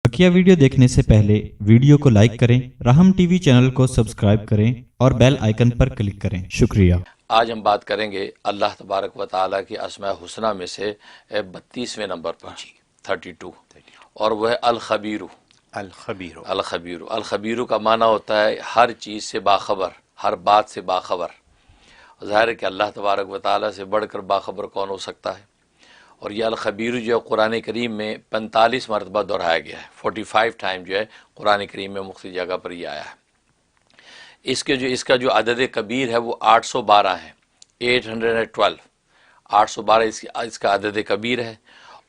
बकिया video देखने से पहले वीडियो को लाइक करें, राहम टीवी चैनल को सब्सक्राइब करें और बेल आइकन पर क्लिक करें। शुक्रिया। आज हम बात करेंगे अल्लाह तबारक व ताला की अस्मा हुस्ना में से 32वें नंबर पर 32 और वह अल खबीरू। अल खबीरू का माना होता है हर चीज़ से बाखबर, हर बात से बाखबर। ज़ाहिर है कि अल्लाह तबारक व ताला से बढ़कर बाखबर कौन हो सकता है। और यह अल खबीर जो है कुरान करीम में 45 मरतबा दोहराया गया है। 45 टाइम जो है कुरान करीम में मुख्तलिफ जगह पर ये आया है। इसका जो अदद कबीर है वो 812 है, 812 812 इसका अदद कबीर है।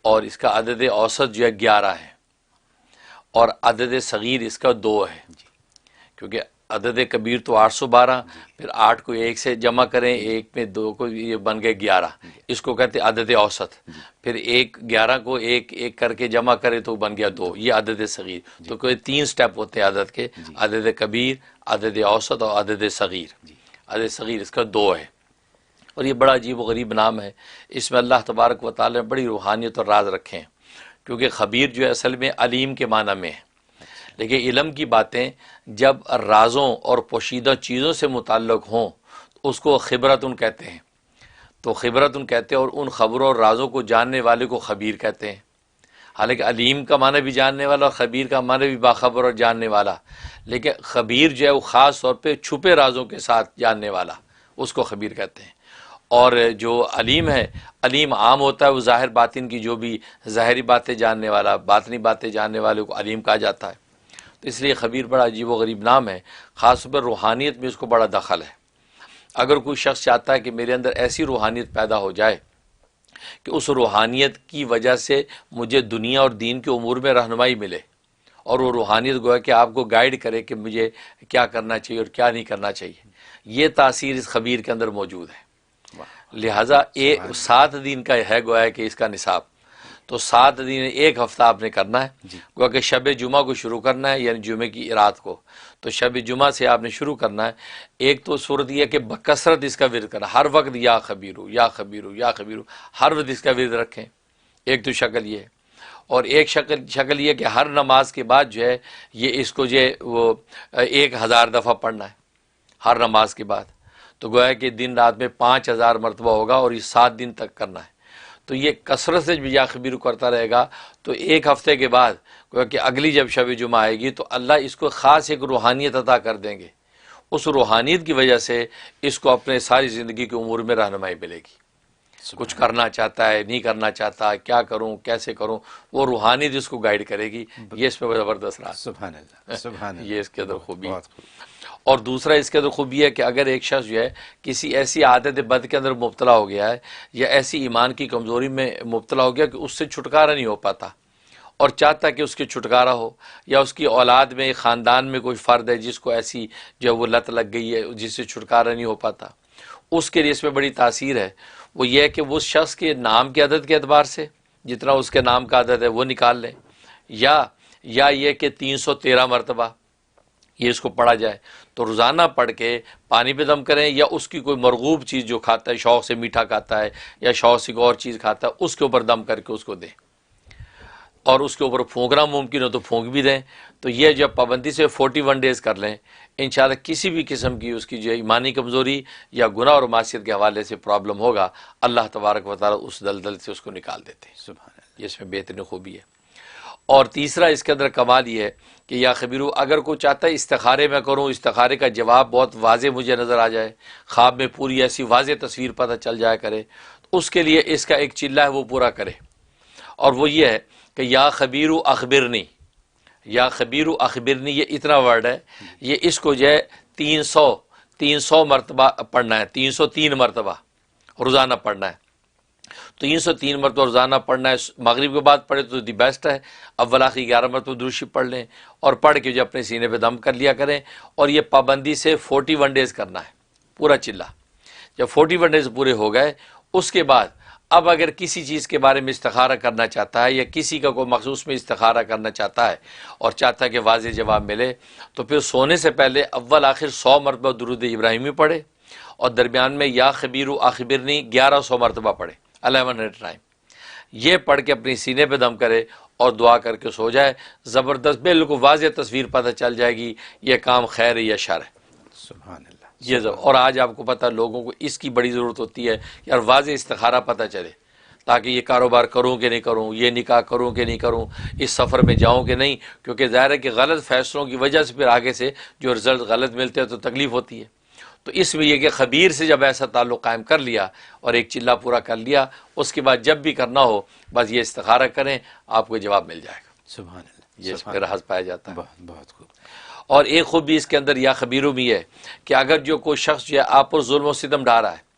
और इसका अदद औसत जो है 11 है और अदद सगीर इसका 2 है। क्योंकि अदद कबीर तो 812, फिर 8 को 1 से जमा करें, 1 में 2 को, ये बन गए 11। इसको कहते हैं अदद औसत। फिर 11 को 1 1 करके जमा करें तो बन गया 2, ये अदद सगीर। तो कोई 3 स्टेप होते हैं अदद के, अदद कबीर, अदद औसत और अदद सगीर। अदद सगीर इसका 2 है और ये बड़ा अजीब व गरीब नाम है। इसमें अल्लाह तबारक व तआला ने बड़ी रूहानियत और राज रखे हैं। क्योंकि खबीर जो है असल में अलीम के माना में है, लेकिन इल्म की बातें जब राज़ों और पोशीदा चीज़ों से मुताल्लिक़ हों तो उसको खिबरतुन कहते हैं। तो खिबरतुन कहते हैं और उन ख़बरों और राज़ों को जानने वाले को खबीर कहते हैं। हालांकि अलीम का माना भी जानने वाला और खबीर का माना भी बाखबर और जानने वाला, लेकिन खबीर जो है वो ख़ास तौर पे छुपे राज़ों के साथ जानने वाला, उसको खबीर कहते हैं। और जो अलीम है, अलीम आम होता है वो ज़ाहिर बातिन की जो भी ज़ाहिरी बातें जानने वाला, बातनी बातें जानने वाले को अलीम कहा जाता है। तो इसलिए खबीर बड़ा अजीब व गरीब नाम है। ख़ास तौर पर रूहानियत में इसको बड़ा दखल है। अगर कोई शख्स चाहता है कि मेरे अंदर ऐसी रूहानियत पैदा हो जाए कि उस रूहानियत की वजह से मुझे दुनिया और दीन के उमूर में रहनुमाई मिले और वो रूहानियत गोया कि आपको गाइड करे कि मुझे क्या करना चाहिए और क्या नहीं करना चाहिए, ये तासीर इस खबीर के अंदर मौजूद है। लिहाजा 7 दिन का है गोया कि इसका निसाब। तो 7 दिन 1 हफ्ता आपने करना है। गोया कि शब जुमा को शुरू करना है, यानी जुमे की रात को। तो शब जुमा से आपने शुरू करना है। एक तो सूरत यह कि बकसरत इसका विर्द करना, हर वक्त या खबीरू या खबीरू या खबीरू, हर वक्त इसका विर्द रखें। एक तो शक्ल ये है। और एक शक्ल ये कि हर नमाज के बाद जो है ये इसको जो है वो 1000 दफ़ा पढ़ना है हर नमाज के बाद। तो गोया कि दिन रात में 5000 मरतबा होगा और ये 7 दिन तक करना है। तो ये कसरत से या खबीर करता रहेगा तो 1 हफ्ते के बाद क्योंकि अगली जब शब जुमा आएगी तो अल्लाह इसको ख़ास एक रूहानियत अता कर देंगे। उस रूहानियत की वजह से इसको अपने सारी ज़िंदगी के उमूर में रहनुमाई मिलेगी। कुछ करना चाहता है, नहीं करना चाहता, क्या करूं, कैसे करूं, वो रूहानियत इसको गाइड करेगी। ये इसमें ज़बरदस्त राज, सुभान अल्लाह, सुभान अल्लाह, ये इसके अंदर खूबी। और दूसरा इसके अंदर खूबी है कि अगर एक शख्स जो है किसी ऐसी आदत बद के अंदर मुब्तला हो गया है या ऐसी ईमान की कमज़ोरी में मुब्तला हो गया कि उससे छुटकारा नहीं हो पाता और चाहता कि उसके छुटकारा हो, या उसकी औलाद में, ख़ानदान में कोई फ़र्द है जिसको ऐसी जो वो लत लग गई है जिससे छुटकारा नहीं हो पाता, उसके लिए इसमें बड़ी तासीर है। वो ये है कि वो शख्स के नाम की आदत के अतबार से जितना उसके नाम का आदत है वो निकाल लें, या ये कि 313 मरतबा ये इसको पढ़ा जाए। तो रोज़ाना पढ़ के पानी पे दम करें, या उसकी कोई मरगूब चीज़ जो खाता है, शौक़ से मीठा खाता है या शौक़ से कोई और चीज़ खाता है, उसके ऊपर दम करके उसको दें। और उसके ऊपर फूंकना मुमकिन हो तो फूंक भी दें। तो ये जब पाबंदी से 41 डेज़ कर लें, इंशाअल्लाह किसी भी किस्म की उसकी जो ईमानी कमज़ोरी या गुनाह और मासियत के हवाले से प्रॉब्लम होगा, अल्लाह तबारक व तआला उस दलदल से उसको निकाल देते हैं। सुभान अल्लाह, ये इसमें बेहतरीन खूबी है। और तीसरा इसके अंदर कमाल ये है कि या खबीरू, अगर कोई चाहता है इस्तिखारे में करूँ, इस्तिखारे का जवाब बहुत वाज़े मुझे नज़र आ जाए, ख्वाब में पूरी ऐसी वाज़े तस्वीर पता चल जाया करे, तो उसके लिए इसका एक चिल्ला है वो पूरा करे। और वो ये है कि या खबीरू अखबिरनी, या खबीरू अखबिरनी, ये इतना वर्ड है, ये इसको जो है 300 मरतबा पढ़ना है, 303 मरतबा रोज़ाना पढ़ना है। 303 मरतबा रोज़ाना पढ़ना है। मगरिब के बाद पढ़े तो दी बेस्ट है। अव्वल आखिर 11 मरतबा दुरूद पढ़ लें और पढ़ के जो अपने सीने पे दम कर लिया करें। और ये पाबंदी से 41 डेज़ करना है पूरा चिल्ला। जब 41 डेज़ पूरे हो गए उसके बाद अब अगर किसी चीज़ के बारे में इस्तिखारा करना चाहता है या किसी का कोई मखसूस में इस्तिखारा करना चाहता है और चाहता है कि वाज़ेह जवाब मिले, तो फिर सोने से पहले अव्वल आखिर 100 मरतबा दुरूद इब्राहिमी पढ़े और दरमियान में या खबीरू अखबिरनी 1100 मरतबा पढ़े, 1100 टाइम। ये पढ़ के अपनी सीने पे दम करे اور دعا کر کے سو جائے، زبردست بالکل واضح تصویر پتہ چل جائے گی یہ کام خیر ہے یا شر ہے۔ سبحان اللہ۔ یہ اور آج آپ کو پتہ لوگوں کو اس کی بڑی ضرورت ہوتی ہے یار واضح استخارہ پتہ چلے، تاکہ یہ کاروبار کروں کہ نہیں کروں، یہ نکاح کروں کہ نہیں کروں، اس سفر میں جاؤں کہ نہیں، کیونکہ ظاہر ہے کہ غلط فیصلوں کی وجہ سے پھر آگے سے جو رزلٹ غلط ملتے ہیں تو تکلیف ہوتی ہے۔ تو اس میں یہ کہ خبیر سے جب ایسا تعلق قائم کر لیا اور ایک چلہ پورا کر لیا، اس کے بعد جب بھی کرنا ہو بس یہ استخارہ کریں، آپ کو جواب مل جائے گا۔ سبحان اللہ، یہ اس پہ راز پایا جاتا ہے۔ بہت بہت خوب۔ اور ایک خوبی اس کے اندر یا خبیروں بھی ہے کہ اگر جو کوئی شخص جو ہے آپ پر ظلم و ستم ڈھا رہا ہے،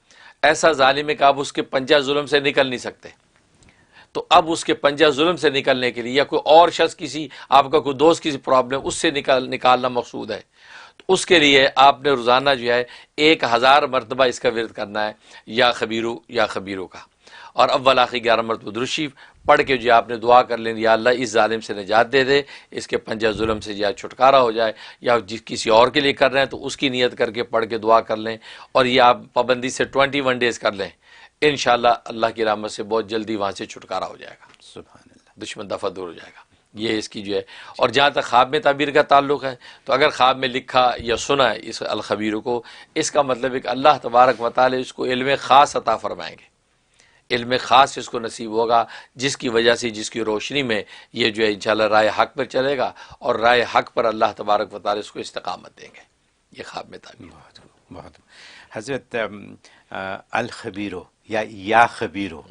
ایسا ظالم ہے کہ آپ اس کے پنجہ ظلم سے نکل نہیں سکتے، تو اب اس کے پنجہ ظلم سے نکلنے کے لیے یا کوئی اور شخص کسی آپ کا کوئی دوست کسی پرابلم اس سے نکالنا مقصود ہے، تو اس کے لیے آپ نے روزانہ جو ہے 1000 مرتبہ اس کا ورد کرنا ہے یا خبیرو کا، اور اول آخر 11 مرتبہ درود شریف پڑھ کے جو آپ نے دعا کر لیں یا اللہ اس ظالم سے نجات دے دے، اس کے پنجہ ظلم سے یا چھٹکارا ہو جائے، یا کسی اور کے لیے کر رہے ہیں تو اس کی نیت کر کے پڑھ کے دعا کر لیں، اور یہ آپ پابندی سے 21 ڈیز کر لیں، انشاءاللہ اللہ کی رحمت سے بہت جلدی وہاں سے چھٹکارا ہو جائے گا، سبحان اللہ۔ دشمن دفع دور ہو جائے گا۔ یہ اس کی جو ہے، اور جہاں تک خواب میں تعبیر کا تعلق ہے تو اگر خواب میں لکھا یا سنا ہے اس الخبیر کو، اس کا مطلب ہے کہ اللہ تبارک و تعالی اس کو علم خاص عطا فرمائیں گے، علم خاص اس کو نصیب ہوگا، جس کی وجہ سے جس کی روشنی میں یہ جو ہے انشاءاللہ رائے حق پر چلے گا، اور رائے حق پر اللہ تبارک و تعالی اس کو استقامت دیں گے۔ یہ خواب میں تعبیر۔ بہت خوب، بہت خوب۔ حضرت الخبیرو یا خبیرو،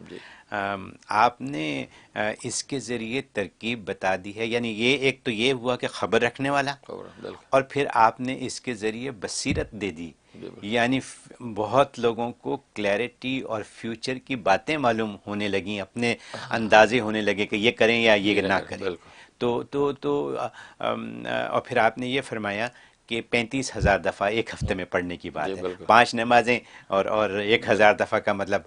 آپ نے اس کے ذریعے ترکیب بتا دی ہے، یعنی یہ ایک تو یہ ہوا کہ خبر رکھنے والا، اور پھر آپ نے اس کے ذریعے بصیرت دے دی، یعنی بہت لوگوں کو کلیئرٹی اور فیوچر کی باتیں معلوم ہونے لگیں، اپنے اندازے ہونے لگے کہ یہ کریں یا یہ نہ کریں۔ تو اور پھر آپ نے یہ فرمایا کہ 35,000 دفعہ ایک ہفتے میں پڑھنے کی بات ہے، 5 نمازیں اور 1,000 دفعہ کا مطلب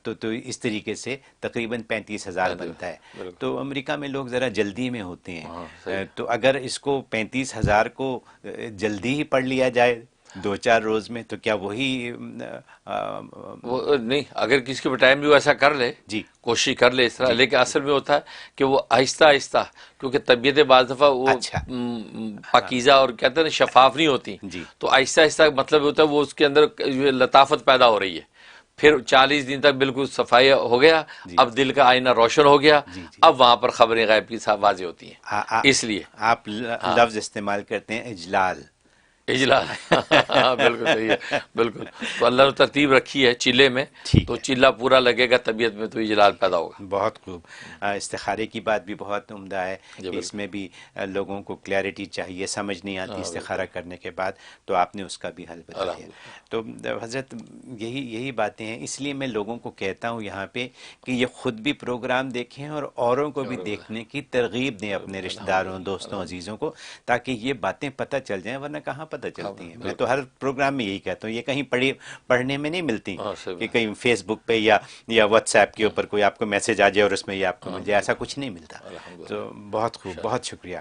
تو اس طریقے سے تقریباً 35,000 بنتا ہے۔ تو امریکہ میں لوگ ذرا جلدی میں ہوتے ہیں، تو اگر اس کو 35,000 کو جلدی ہی پڑھ لیا جائے 2-4 روز میں تو کیا وہی وہ نہیں، اگر کسی کے ٹائم بھی وہ ایسا کر لے، جی کوشش کر لے اس طرح، لیکن اصل میں ہوتا ہے کہ وہ آہستہ آہستہ، کیونکہ طبیعت بعض دفعہ وہ پاکیزہ اور کہتے ہیں نا شفاف نہیں ہوتی، جی تو آہستہ آہستہ مطلب ہوتا ہے وہ اس کے اندر لطافت پیدا ہو رہی ہے، پھر 40 دن تک بالکل صفائی ہو گیا، اب دل کا آئینہ روشن ہو گیا، اب وہاں پر خبریں غیب کی واضح ہوتی ہیں۔ اس لیے آپ لفظ استعمال کرتے ہیں اجلال، اجلال، بالکل صحیح ہے، بالکل۔ تو اللہ نے ترتیب رکھی ہے چلے میں، تو چلہ پورا لگے گا طبیعت میں تو اجلال پیدا ہوگا۔ بہت خوب۔ استخارے کی بات بھی بہت عمدہ ہے کہ اس میں بھی لوگوں کو کلیئرٹی چاہیے، سمجھ نہیں آتی استخارہ کرنے کے بعد، تو آپ نے اس کا بھی حل بتایا۔ تو حضرت یہی باتیں ہیں، اس لیے میں لوگوں کو کہتا ہوں یہاں پہ کہ یہ خود بھی پروگرام دیکھیں اور اوروں کو بھی دیکھنے کی ترغیب دیں، اپنے رشتہ داروں، دوستوں، عزیزوں کو، تاکہ یہ باتیں پتہ چل جائیں، ورنہ کہاں پتہ چلتی ہیں۔ میں تو ہر پروگرام میں یہی کہتا ہوں، یہ کہیں پڑھنے میں نہیں ملتی کہ کہیں فیس بک پہ یا واٹس ایپ کے اوپر کوئی آپ کو میسج آ جائے اور اس میں یہ آپ کو مل جائے، ایسا کچھ نہیں ملتا۔ تو بہت خوب، بہت شکریہ۔